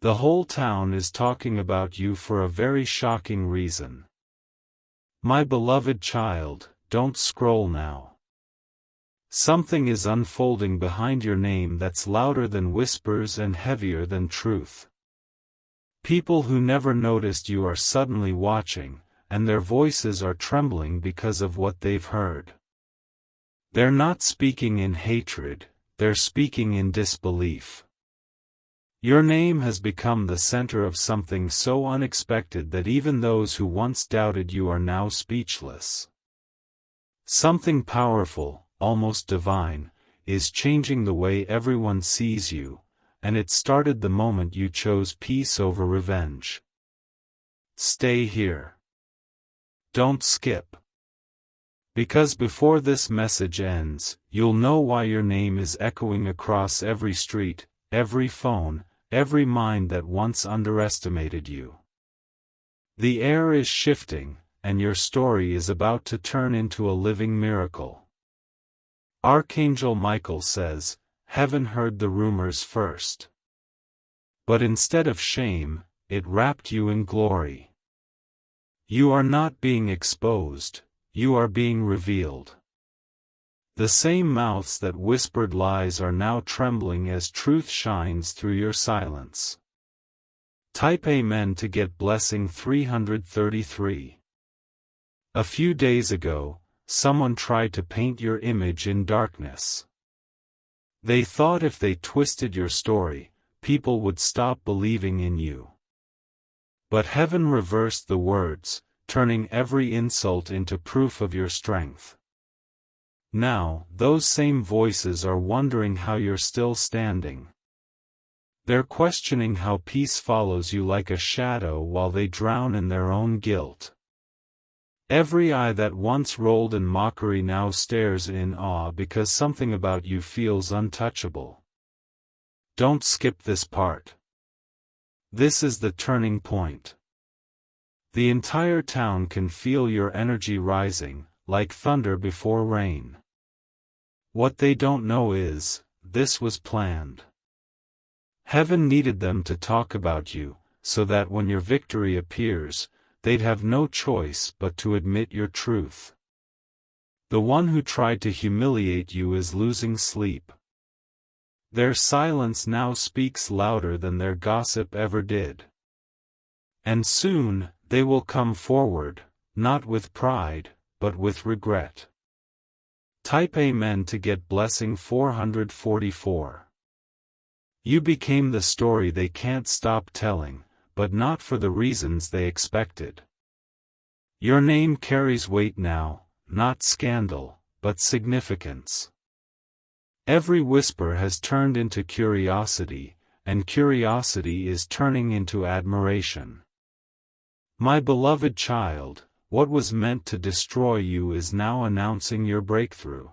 The whole town is talking about you for a very shocking reason. My beloved child, don't scroll now. Something is unfolding behind your name that's louder than whispers and heavier than truth. People who never noticed you are suddenly watching, and their voices are trembling because of what they've heard. They're not speaking in hatred, they're speaking in disbelief. Your name has become the center of something so unexpected that even those who once doubted you are now speechless. Something powerful, almost divine, is changing the way everyone sees you, and it started the moment you chose peace over revenge. Stay here. Don't skip. Because before this message ends, you'll know why your name is echoing across every street, every phone, every mind that once underestimated you. The air is shifting, and your story is about to turn into a living miracle. Archangel Michael says, "Heaven heard the rumors first. But instead of shame, it wrapped you in glory." You are not being exposed, you are being revealed. The same mouths that whispered lies are now trembling as truth shines through your silence. Type Amen to get blessing 333. A few days ago, someone tried to paint your image in darkness. They thought if they twisted your story, people would stop believing in you. But heaven reversed the words, turning every insult into proof of your strength. Now, those same voices are wondering how you're still standing. They're questioning how peace follows you like a shadow while they drown in their own guilt. Every eye that once rolled in mockery now stares in awe because something about you feels untouchable. Don't skip this part. This is the turning point. The entire town can feel your energy rising, like thunder before rain. What they don't know is, this was planned. Heaven needed them to talk about you, so that when your victory appears, they'd have no choice but to admit your truth. The one who tried to humiliate you is losing sleep. Their silence now speaks louder than their gossip ever did. And soon, they will come forward, not with pride, but with regret. Type Amen to get blessing 444. You became the story they can't stop telling, but not for the reasons they expected. Your name carries weight now, not scandal, but significance. Every whisper has turned into curiosity, and curiosity is turning into admiration. My beloved child, what was meant to destroy you is now announcing your breakthrough.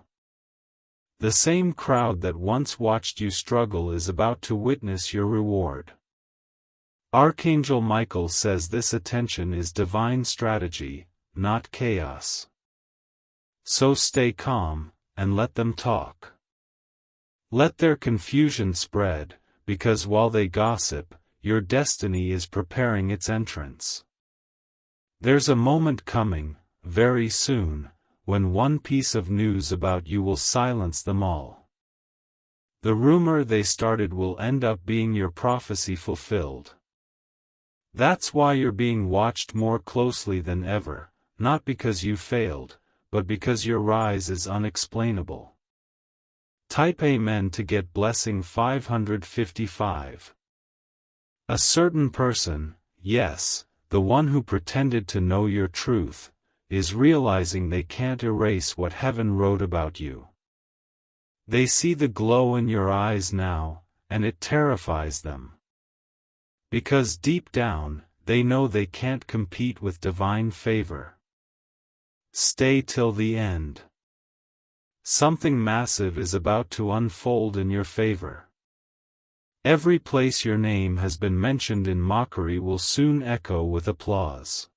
The same crowd that once watched you struggle is about to witness your reward. Archangel Michael says this attention is divine strategy, not chaos. So stay calm, and let them talk. Let their confusion spread, because while they gossip, your destiny is preparing its entrance. There's a moment coming, very soon, when one piece of news about you will silence them all. The rumor they started will end up being your prophecy fulfilled. That's why you're being watched more closely than ever, not because you failed, but because your rise is unexplainable. Type Amen to get blessing 555. A certain person, yes, the one who pretended to know your truth, is realizing they can't erase what heaven wrote about you. They see the glow in your eyes now, and it terrifies them. Because deep down, they know they can't compete with divine favor. Stay till the end. Something massive is about to unfold in your favor. Every place your name has been mentioned in mockery will soon echo with applause.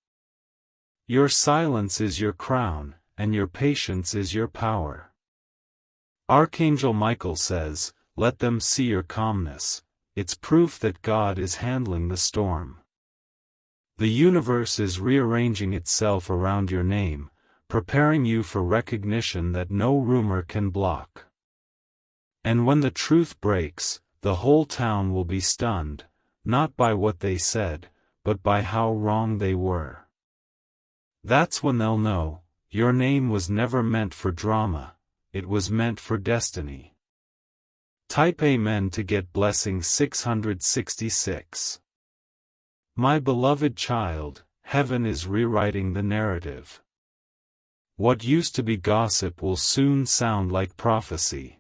Your silence is your crown, and your patience is your power. Archangel Michael says, let them see your calmness, it's proof that God is handling the storm. The universe is rearranging itself around your name, preparing you for recognition that no rumor can block. And when the truth breaks, the whole town will be stunned, not by what they said, but by how wrong they were. That's when they'll know, your name was never meant for drama, it was meant for destiny. Type Amen to get blessing 666. My beloved child, heaven is rewriting the narrative. What used to be gossip will soon sound like prophecy.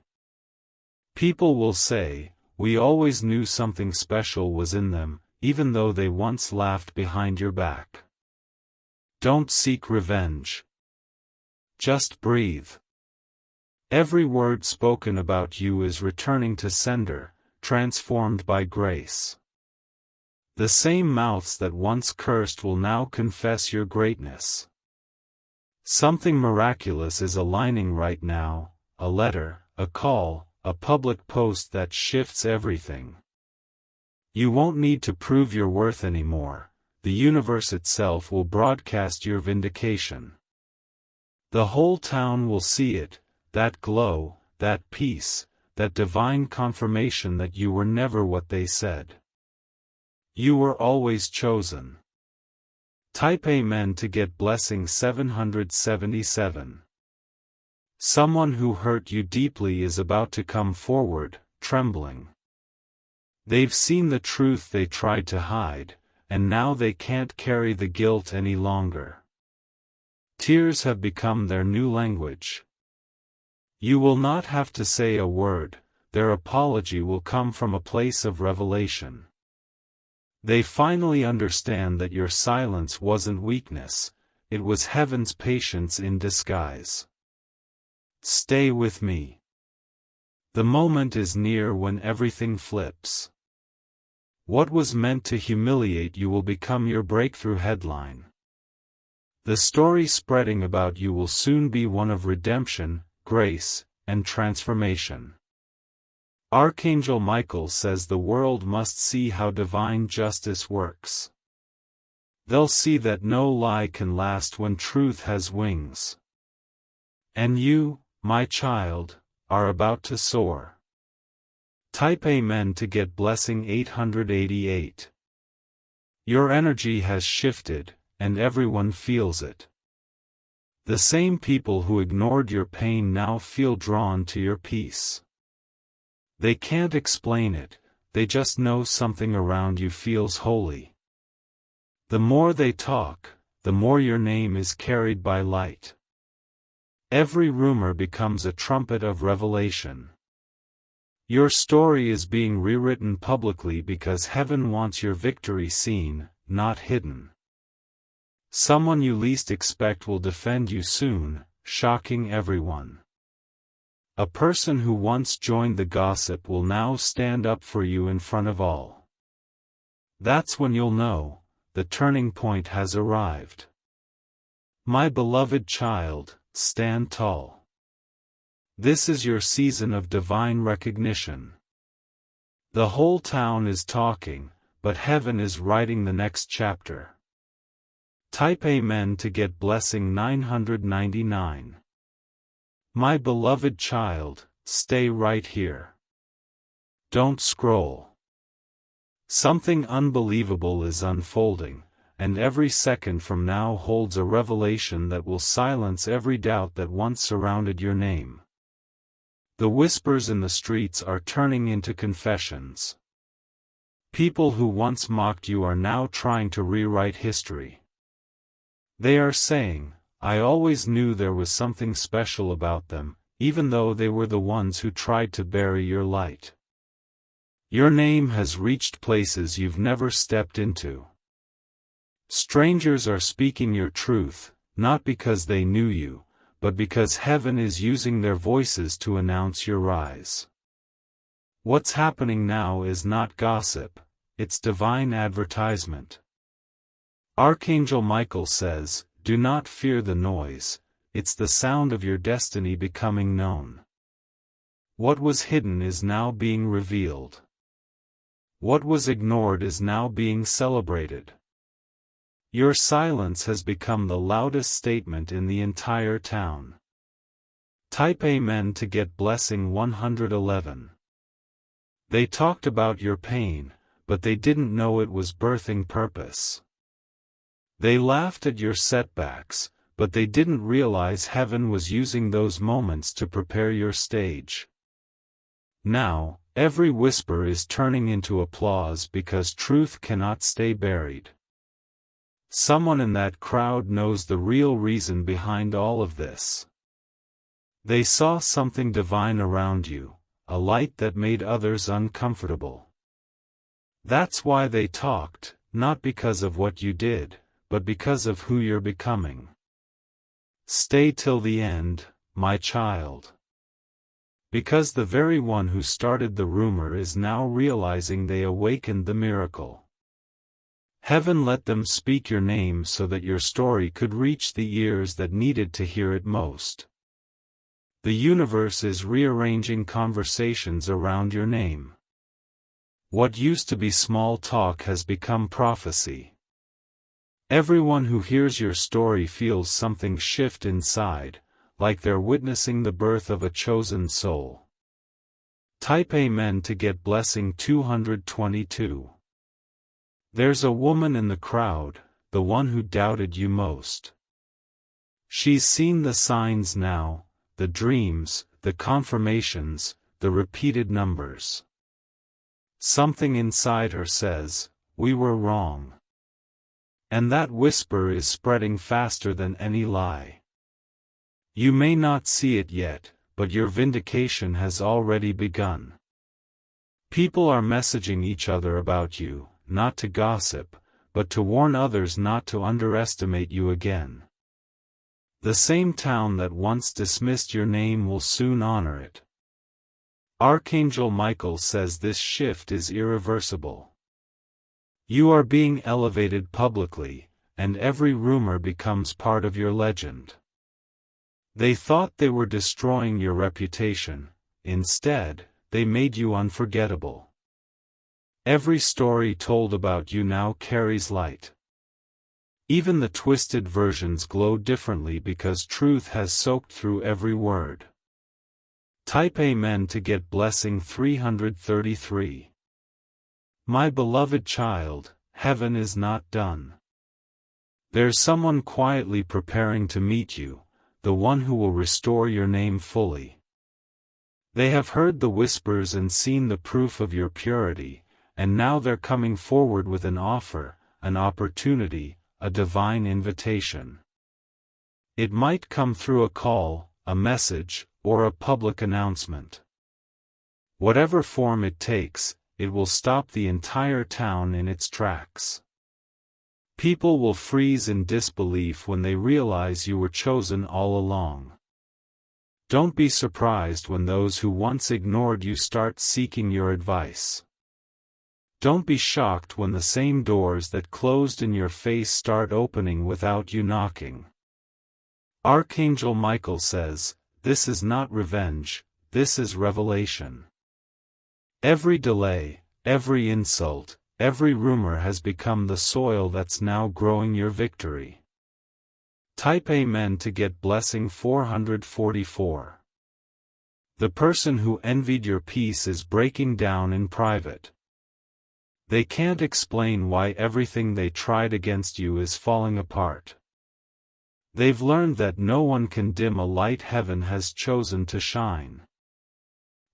People will say, we always knew something special was in them, even though they once laughed behind your back. Don't seek revenge. Just breathe. Every word spoken about you is returning to sender, transformed by grace. The same mouths that once cursed will now confess your greatness. Something miraculous is aligning right now, a letter, a call, a public post that shifts everything. You won't need to prove your worth anymore, the universe itself will broadcast your vindication. The whole town will see it, that glow, that peace, that divine confirmation that you were never what they said. You were always chosen. Type Amen to get blessing 777. Someone who hurt you deeply is about to come forward, trembling. They've seen the truth they tried to hide, and now they can't carry the guilt any longer. Tears have become their new language. You will not have to say a word, their apology will come from a place of revelation. They finally understand that your silence wasn't weakness, it was heaven's patience in disguise. Stay with me. The moment is near when everything flips. What was meant to humiliate you will become your breakthrough headline. The story spreading about you will soon be one of redemption, grace, and transformation. Archangel Michael says the world must see how divine justice works. They'll see that no lie can last when truth has wings. And you, my child, are about to soar. Type Amen to get blessing 888. Your energy has shifted, and everyone feels it. The same people who ignored your pain now feel drawn to your peace. They can't explain it, they just know something around you feels holy. The more they talk, the more your name is carried by light. Every rumor becomes a trumpet of revelation. Your story is being rewritten publicly because heaven wants your victory seen, not hidden. Someone you least expect will defend you soon, shocking everyone. A person who once joined the gossip will now stand up for you in front of all. That's when you'll know, the turning point has arrived. My beloved child, stand tall. This is your season of divine recognition. The whole town is talking, but heaven is writing the next chapter. Type Amen to get blessing 999. My beloved child, stay right here. Don't scroll. Something unbelievable is unfolding, and every second from now holds a revelation that will silence every doubt that once surrounded your name. The whispers in the streets are turning into confessions. People who once mocked you are now trying to rewrite history. They are saying, I always knew there was something special about them, even though they were the ones who tried to bury your light. Your name has reached places you've never stepped into. Strangers are speaking your truth, not because they knew you, but because heaven is using their voices to announce your rise. What's happening now is not gossip, it's divine advertisement. Archangel Michael says, do not fear the noise, it's the sound of your destiny becoming known. What was hidden is now being revealed. What was ignored is now being celebrated. Your silence has become the loudest statement in the entire town. Type Amen to get blessing 111. They talked about your pain, but they didn't know it was birthing purpose. They laughed at your setbacks, but they didn't realize heaven was using those moments to prepare your stage. Now, every whisper is turning into applause because truth cannot stay buried. Someone in that crowd knows the real reason behind all of this. They saw something divine around you, a light that made others uncomfortable. That's why they talked, not because of what you did, but because of who you're becoming. Stay till the end, my child. Because the very one who started the rumor is now realizing they awakened the miracle. Heaven let them speak your name so that your story could reach the ears that needed to hear it most. The universe is rearranging conversations around your name. What used to be small talk has become prophecy. Everyone who hears your story feels something shift inside, like they're witnessing the birth of a chosen soul. Type Amen to get blessing 222. There's a woman in the crowd, the one who doubted you most. She's seen the signs now, the dreams, the confirmations, the repeated numbers. Something inside her says, "We were wrong." And that whisper is spreading faster than any lie. You may not see it yet, but your vindication has already begun. People are messaging each other about you, not to gossip, but to warn others not to underestimate you again. The same town that once dismissed your name will soon honor it. Archangel Michael says this shift is irreversible. You are being elevated publicly, and every rumor becomes part of your legend. They thought they were destroying your reputation. Instead, they made you unforgettable. Every story told about you now carries light. Even the twisted versions glow differently because truth has soaked through every word. Type Amen to get blessing 333. My beloved child, heaven is not done. There's someone quietly preparing to meet you, the one who will restore your name fully. They have heard the whispers and seen the proof of your purity, and now they're coming forward with an offer, an opportunity, a divine invitation. It might come through a call, a message, or a public announcement. Whatever form it takes, it will stop the entire town in its tracks. People will freeze in disbelief when they realize you were chosen all along. Don't be surprised when those who once ignored you start seeking your advice. Don't be shocked when the same doors that closed in your face start opening without you knocking. Archangel Michael says, this is not revenge, this is revelation. Every delay, every insult, every rumor has become the soil that's now growing your victory. Type Amen to get blessing 444. The person who envied your peace is breaking down in private. They can't explain why everything they tried against you is falling apart. They've learned that no one can dim a light heaven has chosen to shine.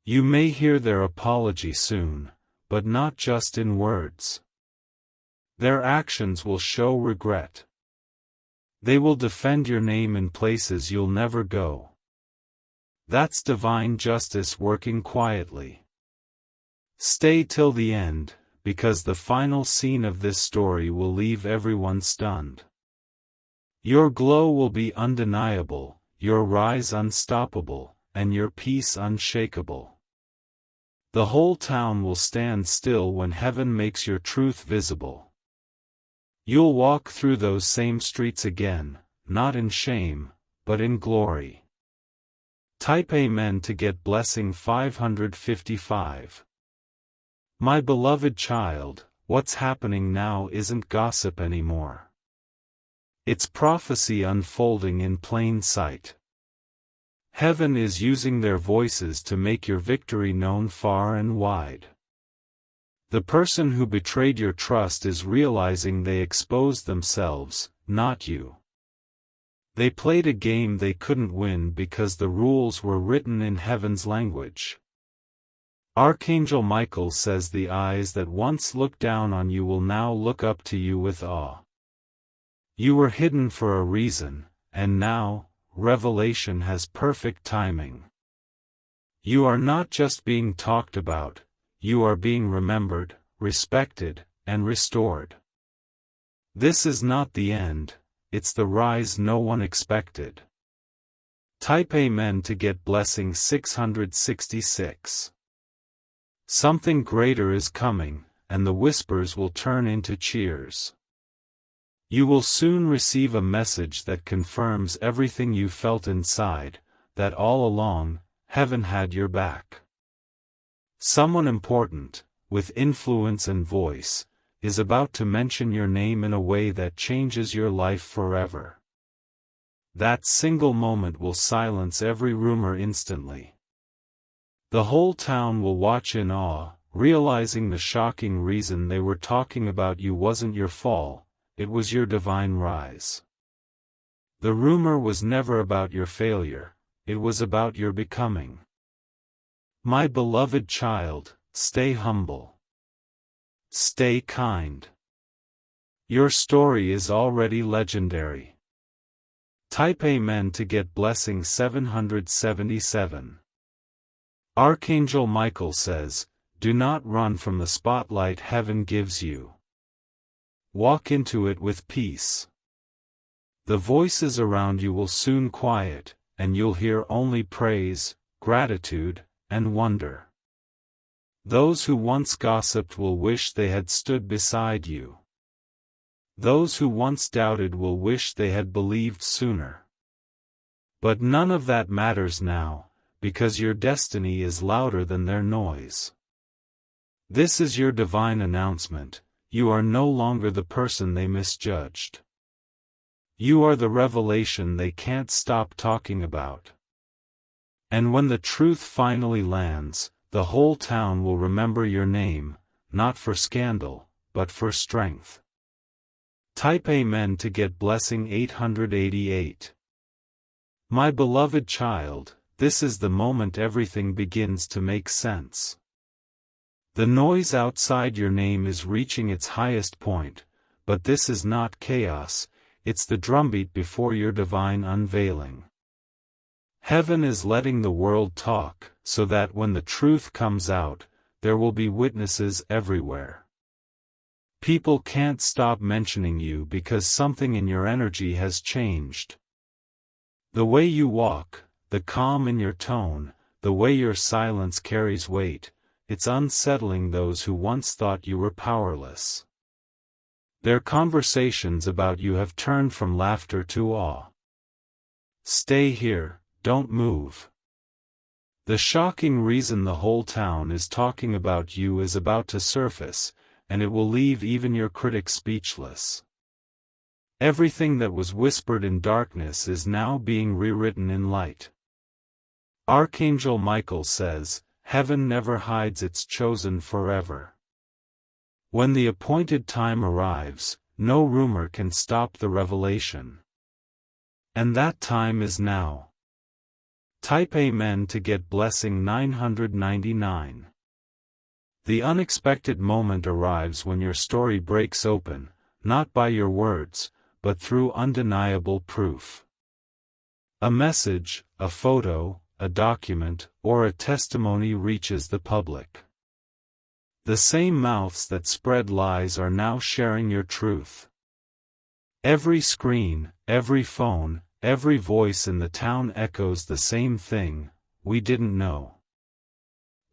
You may hear their apology soon, but not just in words. Their actions will show regret. They will defend your name in places you'll never go. That's divine justice working quietly. Stay till the end, because the final scene of this story will leave everyone stunned. Your glow will be undeniable, your rise unstoppable, and your peace unshakable. The whole town will stand still when heaven makes your truth visible. You'll walk through those same streets again, not in shame, but in glory. Type Amen to get blessing 555. My beloved child, what's happening now isn't gossip anymore. It's prophecy unfolding in plain sight. Heaven is using their voices to make your victory known far and wide. The person who betrayed your trust is realizing they exposed themselves, not you. They played a game they couldn't win because the rules were written in heaven's language. Archangel Michael says the eyes that once looked down on you will now look up to you with awe. You were hidden for a reason, and now, revelation has perfect timing. You are not just being talked about, you are being remembered, respected, and restored. This is not the end, it's the rise no one expected. Type Amen to get blessing 666. Something greater is coming, and the whispers will turn into cheers. You will soon receive a message that confirms everything you felt inside, that all along, heaven had your back. Someone important, with influence and voice, is about to mention your name in a way that changes your life forever. That single moment will silence every rumor instantly. The whole town will watch in awe, realizing the shocking reason they were talking about you wasn't your fall, it was your divine rise. The rumor was never about your failure, it was about your becoming. My beloved child, stay humble. Stay kind. Your story is already legendary. Type Amen to get blessing 777. Archangel Michael says, do not run from the spotlight heaven gives you. Walk into it with peace. The voices around you will soon quiet, and you'll hear only praise, gratitude, and wonder. Those who once gossiped will wish they had stood beside you. Those who once doubted will wish they had believed sooner. But none of that matters now, because your destiny is louder than their noise. This is your divine announcement, you are no longer the person they misjudged. You are the revelation they can't stop talking about. And when the truth finally lands, the whole town will remember your name, not for scandal, but for strength. Type Amen to get blessing 888. My beloved child, this is the moment everything begins to make sense. The noise outside your name is reaching its highest point, but this is not chaos, it's the drumbeat before your divine unveiling. Heaven is letting the world talk, so that when the truth comes out, there will be witnesses everywhere. People can't stop mentioning you because something in your energy has changed. The way you walk, the calm in your tone, the way your silence carries weight, it's unsettling those who once thought you were powerless. Their conversations about you have turned from laughter to awe. Stay here, don't move. The shocking reason the whole town is talking about you is about to surface, and it will leave even your critics speechless. Everything that was whispered in darkness is now being rewritten in light. Archangel Michael says, heaven never hides its chosen forever. When the appointed time arrives, no rumor can stop the revelation. And that time is now. Type Amen to get blessing 999. The unexpected moment arrives when your story breaks open, not by your words, but through undeniable proof. A message, a photo, a document, or a testimony reaches the public. The same mouths that spread lies are now sharing your truth. Every screen, every phone, every voice in the town echoes the same thing: we didn't know.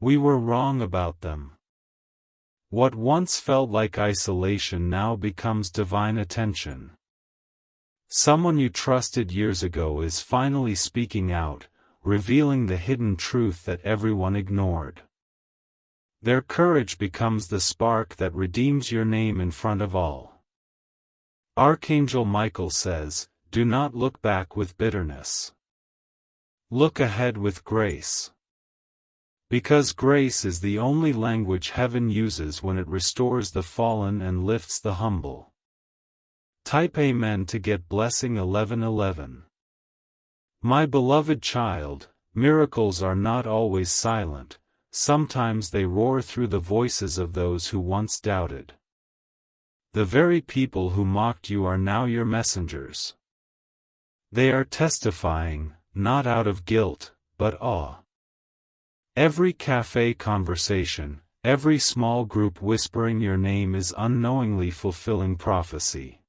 We were wrong about them. What once felt like isolation now becomes divine attention. Someone you trusted years ago is finally speaking out, revealing the hidden truth that everyone ignored. Their courage becomes the spark that redeems your name in front of all. Archangel Michael says, do not look back with bitterness. Look ahead with grace. Because grace is the only language heaven uses when it restores the fallen and lifts the humble. Type Amen to get blessing 1111. My beloved child, miracles are not always silent, sometimes they roar through the voices of those who once doubted. The very people who mocked you are now your messengers. They are testifying, not out of guilt, but awe. Every cafe conversation, every small group whispering your name is unknowingly fulfilling prophecy.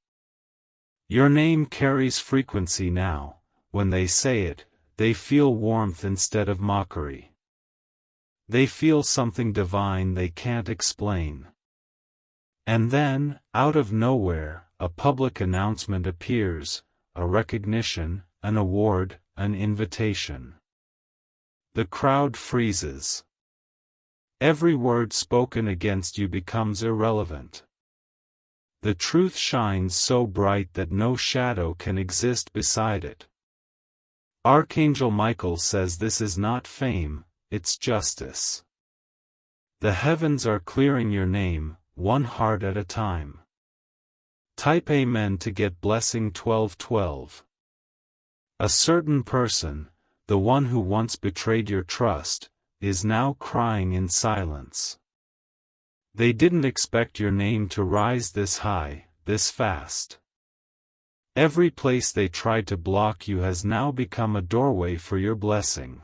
Your name carries frequency now. When they say it, they feel warmth instead of mockery. They feel something divine they can't explain. And then, out of nowhere, a public announcement appears, a recognition, an award, an invitation. The crowd freezes. Every word spoken against you becomes irrelevant. The truth shines so bright that no shadow can exist beside it. Archangel Michael says this is not fame, it's justice. The heavens are clearing your name, one heart at a time. Type Amen to get blessing 1212. A certain person, the one who once betrayed your trust, is now crying in silence. They didn't expect your name to rise this high, this fast. Every place they tried to block you has now become a doorway for your blessing.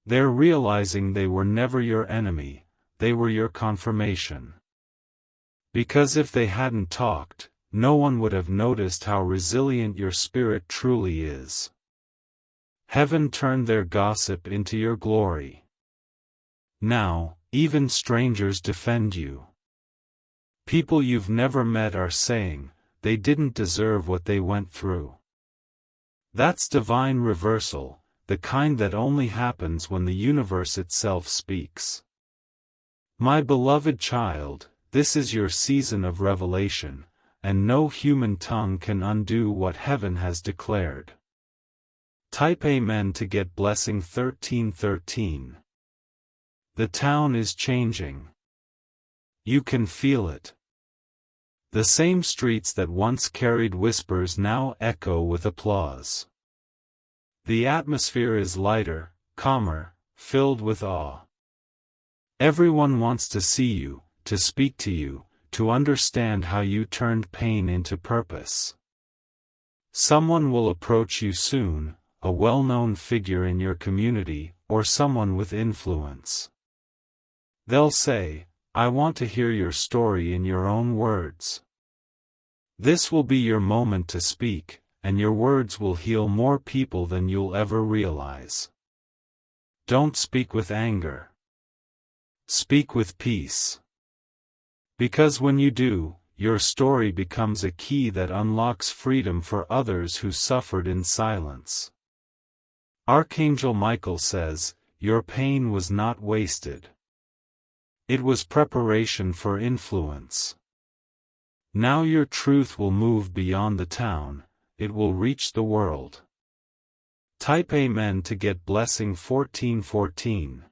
They're realizing they were never your enemy, they were your confirmation. Because if they hadn't talked, no one would have noticed how resilient your spirit truly is. Heaven turned their gossip into your glory. Now, even strangers defend you. People you've never met are saying, they didn't deserve what they went through. That's divine reversal, the kind that only happens when the universe itself speaks. My beloved child, this is your season of revelation, and no human tongue can undo what heaven has declared. Type Amen to get blessing 1313. The town is changing. You can feel it. The same streets that once carried whispers now echo with applause. The atmosphere is lighter, calmer, filled with awe. Everyone wants to see you, to speak to you, to understand how you turned pain into purpose. Someone will approach you soon, a well-known figure in your community, or someone with influence. They'll say, I want to hear your story in your own words. This will be your moment to speak, and your words will heal more people than you'll ever realize. Don't speak with anger. Speak with peace. Because when you do, your story becomes a key that unlocks freedom for others who suffered in silence. Archangel Michael says, your pain was not wasted. It was preparation for influence. Now your truth will move beyond the town, it will reach the world. Type Amen to get blessing 1414.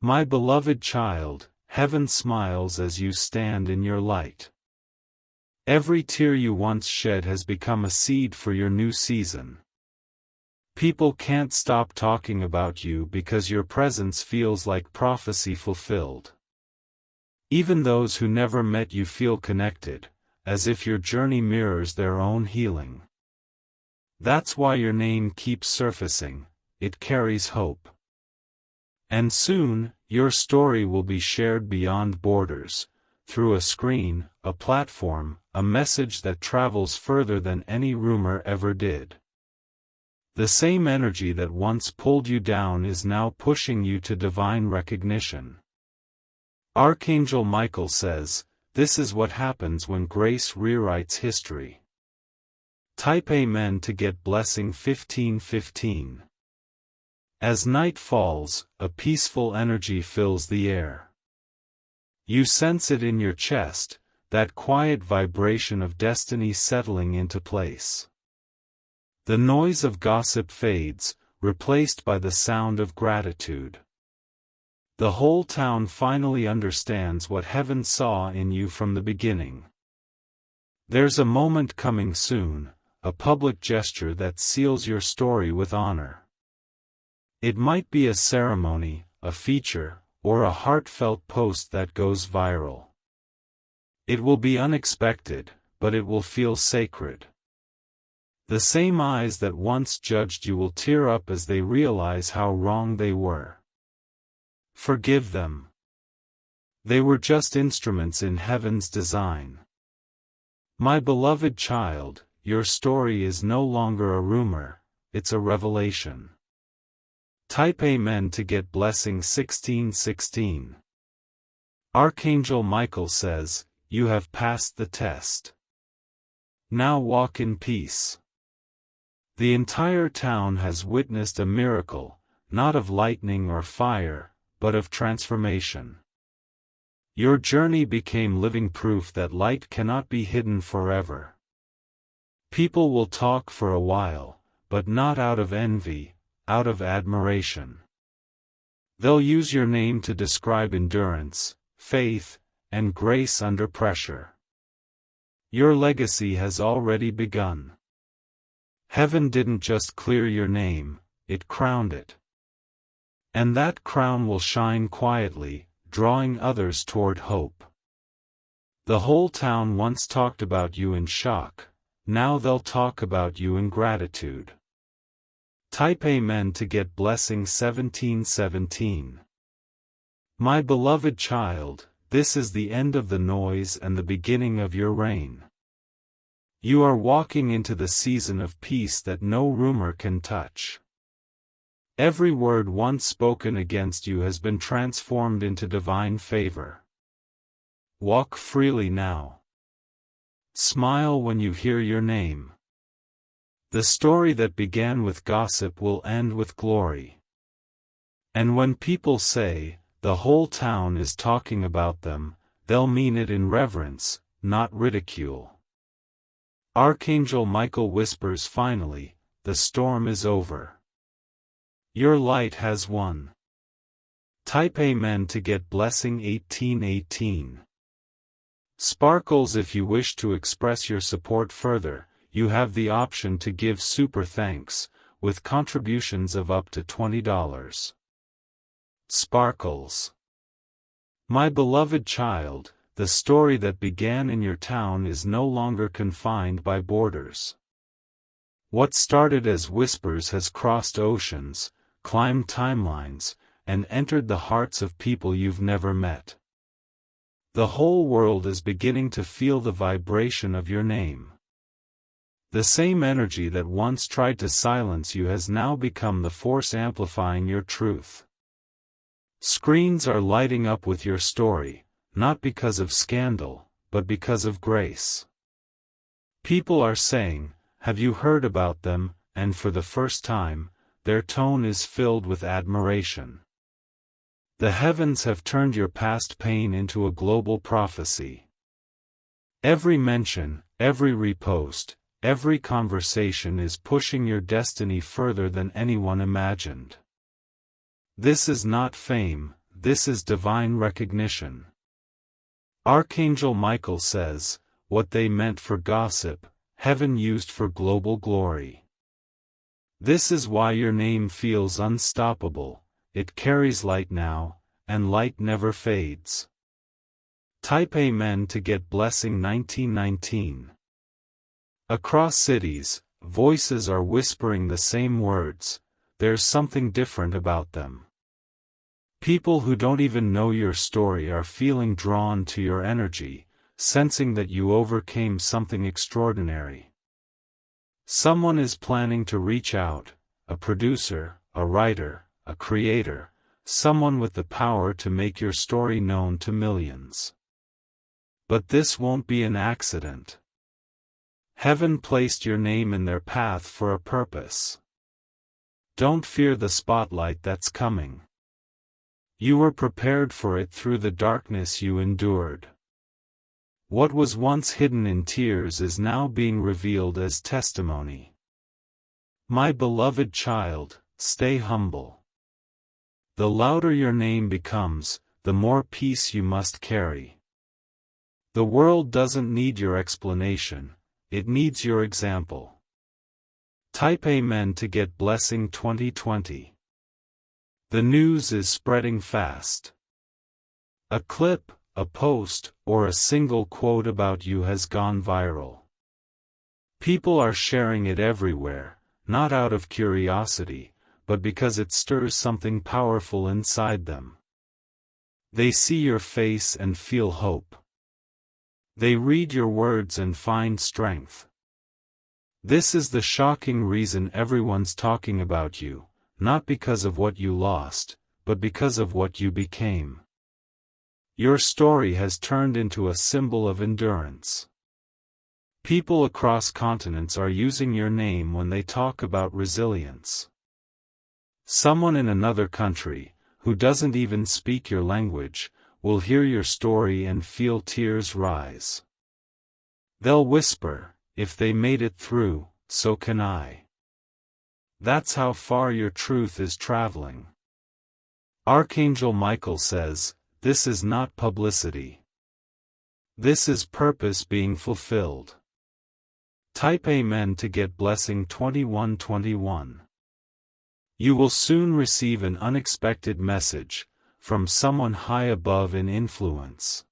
My beloved child, heaven smiles as you stand in your light. Every tear you once shed has become a seed for your new season. People can't stop talking about you because your presence feels like prophecy fulfilled. Even those who never met you feel connected, as if your journey mirrors their own healing. That's why your name keeps surfacing, it carries hope. And soon, your story will be shared beyond borders, through a screen, a platform, a message that travels further than any rumor ever did. The same energy that once pulled you down is now pushing you to divine recognition. Archangel Michael says, this is what happens when grace rewrites history. Type Amen to get blessing 1515. As night falls, a peaceful energy fills the air. You sense it in your chest, that quiet vibration of destiny settling into place. The noise of gossip fades, replaced by the sound of gratitude. The whole town finally understands what heaven saw in you from the beginning. There's a moment coming soon, a public gesture that seals your story with honor. It might be a ceremony, a feature, or a heartfelt post that goes viral. It will be unexpected, but it will feel sacred. The same eyes that once judged you will tear up as they realize how wrong they were. Forgive them. They were just instruments in heaven's design. My beloved child, your story is no longer a rumor, it's a revelation. Type Amen to get blessing 1616. Archangel Michael says, you have passed the test. Now walk in peace. The entire town has witnessed a miracle, not of lightning or fire, but of transformation. Your journey became living proof that light cannot be hidden forever. People will talk for a while, but not out of envy, out of admiration. They'll use your name to describe endurance, faith, and grace under pressure. Your legacy has already begun. Heaven didn't just clear your name, it crowned it. And that crown will shine quietly, drawing others toward hope. The whole town once talked about you in shock, now they'll talk about you in gratitude. Type Amen to get blessing 1717. My beloved child, this is the end of the noise and the beginning of your reign. You are walking into the season of peace that no rumor can touch. Every word once spoken against you has been transformed into divine favor. Walk freely now. Smile when you hear your name. The story that began with gossip will end with glory. And when people say, the whole town is talking about them, they'll mean it in reverence, not ridicule. Archangel Michael whispers finally, the storm is over. Your light has won. Type Amen to get blessing 1818. Sparkles, if you wish to express your support further, you have the option to give super thanks, with contributions of up to $20. Sparkles. My beloved child, the story that began in your town is no longer confined by borders. What started as whispers has crossed oceans, climbed timelines, and entered the hearts of people you've never met. The whole world is beginning to feel the vibration of your name. The same energy that once tried to silence you has now become the force amplifying your truth. Screens are lighting up with your story, not because of scandal, but because of grace. People are saying, have you heard about them? And for the first time, their tone is filled with admiration. The heavens have turned your past pain into a global prophecy. Every mention, every repost, every conversation is pushing your destiny further than anyone imagined. This is not fame, this is divine recognition. Archangel Michael says, what they meant for gossip, heaven used for global glory. This is why your name feels unstoppable, it carries light now, and light never fades. Type Amen to get blessing 1919. Across cities, voices are whispering the same words, there's something different about them. People who don't even know your story are feeling drawn to your energy, sensing that you overcame something extraordinary. Someone is planning to reach out, a producer, a writer, a creator, someone with the power to make your story known to millions. But this won't be an accident. Heaven placed your name in their path for a purpose. Don't fear the spotlight that's coming. You were prepared for it through the darkness you endured. What was once hidden in tears is now being revealed as testimony. My beloved child, stay humble. The louder your name becomes, the more peace you must carry. The world doesn't need your explanation, it needs your example. Type Amen to get blessing 2020. The news is spreading fast. A clip, a post, or a single quote about you has gone viral. People are sharing it everywhere, not out of curiosity, but because it stirs something powerful inside them. They see your face and feel hope. They read your words and find strength. This is the shocking reason everyone's talking about you, not because of what you lost, but because of what you became. Your story has turned into a symbol of endurance. People across continents are using your name when they talk about resilience. Someone in another country, who doesn't even speak your language, will hear your story and feel tears rise. They'll whisper, "If they made it through, so can I." That's how far your truth is traveling. Archangel Michael says, this is not publicity. This is purpose being fulfilled. Type Amen to get blessing 2121. You will soon receive an unexpected message, from someone high above in influence.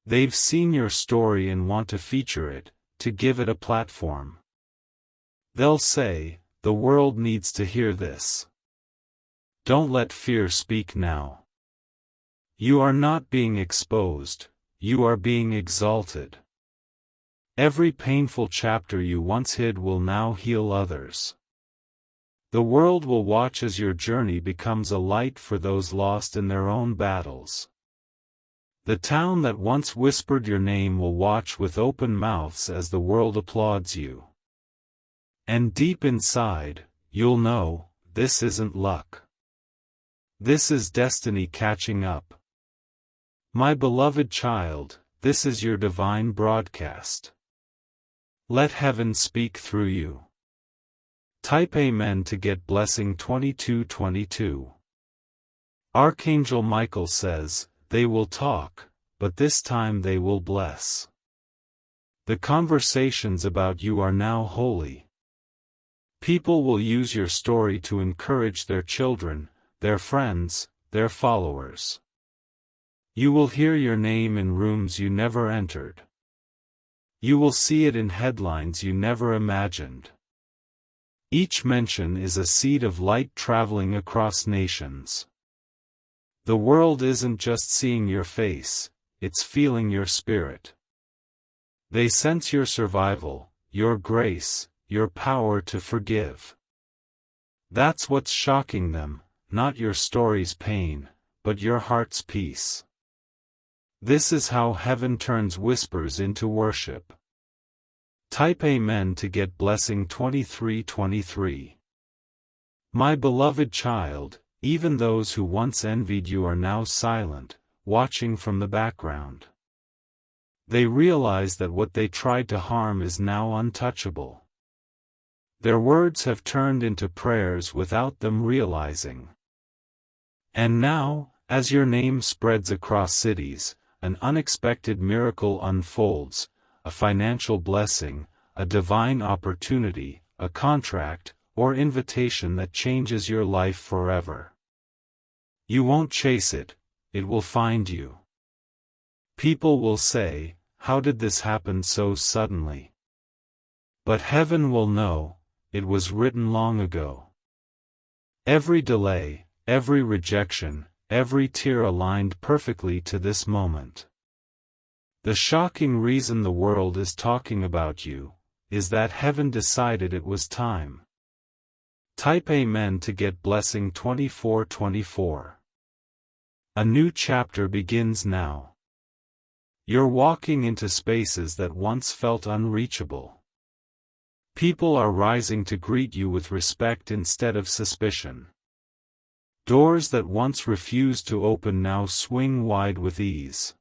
They've seen your story and want to feature it, to give it a platform. They'll say, the world needs to hear this. Don't let fear speak now. You are not being exposed, you are being exalted. Every painful chapter you once hid will now heal others. The world will watch as your journey becomes a light for those lost in their own battles. The town that once whispered your name will watch with open mouths as the world applauds you. And deep inside, you'll know, this isn't luck. This is destiny catching up. My beloved child, this is your divine broadcast. Let heaven speak through you. Type Amen to get blessing 2222. Archangel Michael says, they will talk, but this time they will bless. The conversations about you are now holy. People will use your story to encourage their children, their friends, their followers. You will hear your name in rooms you never entered. You will see it in headlines you never imagined. Each mention is a seed of light traveling across nations. The world isn't just seeing your face, it's feeling your spirit. They sense your survival, your grace, your power to forgive. That's what's shocking them, not your story's pain, but your heart's peace. This is how heaven turns whispers into worship. Type Amen to get blessing 2323. My beloved child, even those who once envied you are now silent, watching from the background. They realize that what they tried to harm is now untouchable. Their words have turned into prayers without them realizing. And now, as your name spreads across cities, an unexpected miracle unfolds, a financial blessing, a divine opportunity, a contract, or invitation that changes your life forever. You won't chase it, it will find you. People will say, how did this happen so suddenly? But heaven will know, it was written long ago. Every delay, every rejection, every tear aligned perfectly to this moment. The shocking reason the world is talking about you, is that heaven decided it was time. Type Amen to get blessing 2424. A new chapter begins now. You're walking into spaces that once felt unreachable. People are rising to greet you with respect instead of suspicion. Doors that once refused to open now swing wide with ease.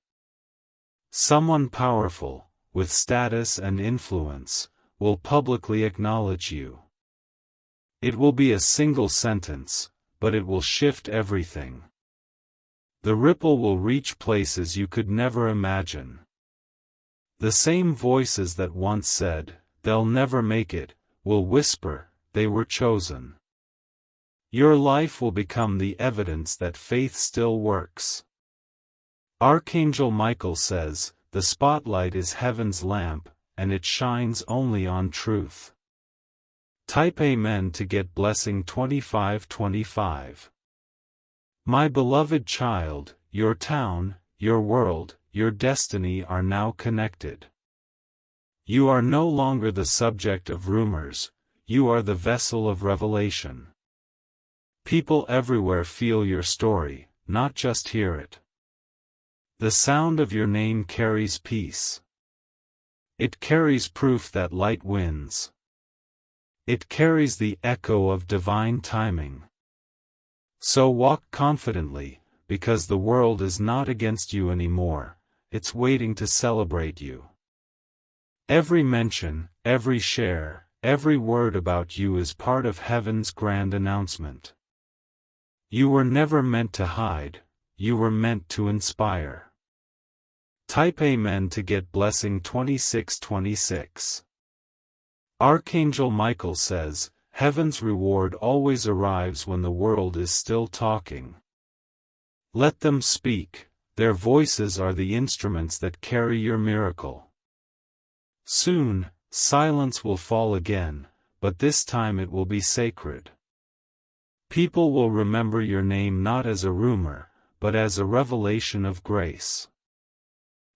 Someone powerful, with status and influence, will publicly acknowledge you. It will be a single sentence, but it will shift everything. The ripple will reach places you could never imagine. The same voices that once said, "They'll never make it," will whisper, "They were chosen." Your life will become the evidence that faith still works. Archangel Michael says, "The spotlight is heaven's lamp, and it shines only on truth." Type Amen to get blessing 2525. My beloved child, your town, your world, your destiny are now connected. You are no longer the subject of rumors, you are the vessel of revelation. People everywhere feel your story, not just hear it. The sound of your name carries peace. It carries proof that light wins. It carries the echo of divine timing. So walk confidently, because the world is not against you anymore, it's waiting to celebrate you. Every mention, every share, every word about you is part of heaven's grand announcement. You were never meant to hide, you were meant to inspire. Type Amen to get blessing 2626. Archangel Michael says, "Heaven's reward always arrives when the world is still talking." Let them speak, their voices are the instruments that carry your miracle. Soon, silence will fall again, but this time it will be sacred. People will remember your name not as a rumor, but as a revelation of grace.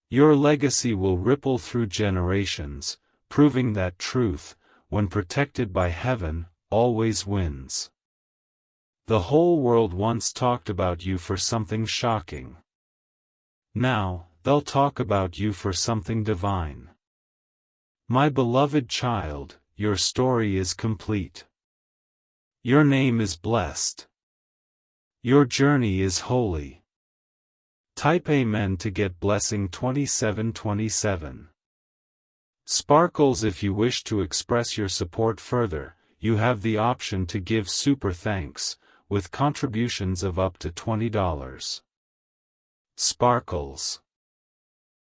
Your legacy will ripple through generations, proving that truth, when protected by heaven, always wins. The whole world once talked about you for something shocking. Now, they'll talk about you for something divine. My beloved child, your story is complete. Your name is blessed. Your journey is holy. Type Amen to get blessing 2727. Sparkles. If you wish to express your support further, you have the option to give super thanks, with contributions of up to $20. Sparkles.